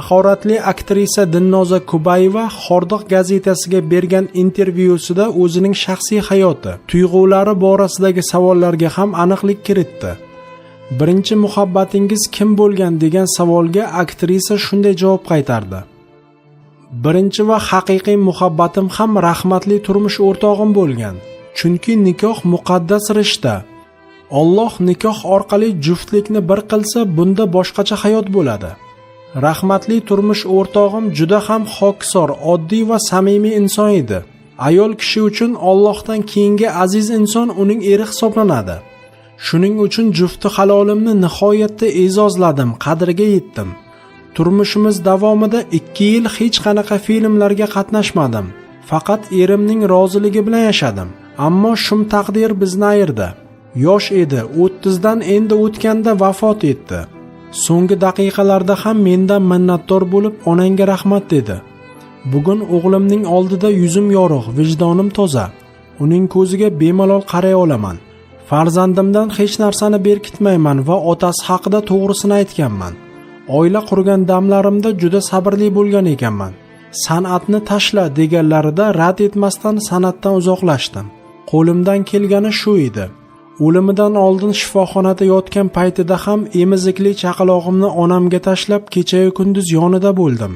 mahoratli aktrisa Dilnoza Kubayeva Hordiq gazetasiga bergan intervyusida o'zining shaxsiy hayoti, tuyg'ulari borasidagi savollarga ham aniqlik kiritdi. Birinchi muhabbatingiz kim bo'lgan degan savolga aktrisa shunday javob qaytardi. Birinchi va haqiqiy muhabbatim ham rahmatli turmush o'rtog'im bo'lgan. Chunki nikoh muqaddas rishta. Alloh nikoh orqali juftlikni bir qilsa, bunda boshqacha hayot bo'ladi. Rahmatli turmush o'rtog'im juda ham xokisor, oddiy va samimiy inson edi. Ayol kishi uchun Allohdan keyingi aziz inson uning eri hisoblanadi. Shuning uchun jufti halolimni nihoyatda e'zozladim, qadriga yetdim. Turmushimiz davomida 2 yil hech qanaqa filmlarga qatnashmadim. Faqat erimning roziligi bilan yashadim. Ammo shum taqdir bizni ayirdi. Yosh edi, 30 dan endi o'tganda vafot etdi. So'nggi daqiqalarda ham mendan minnatdor bo'lib, onangga rahmat dedi. Bugun o'g'limning oldida yuzim yorug', vijdonim toza. Uning ko'ziga bemalol qaray olaman. Farzandimdan hech narsani berkitmayman va otasi haqida to'g'risini aytganman. Oila qurgan damlarimda juda sabrli bo'lgan ekanman. San'atni tashla deganlarida rad etmasdan san'atdan uzoqlashdim. Qo'limdan kelgani shu edi. O'limidan oldin shifoxonada yotgan paytida ham emizikli chaqalog'imni onamga tashlab kecha-yu kunduz yonida bo'ldim.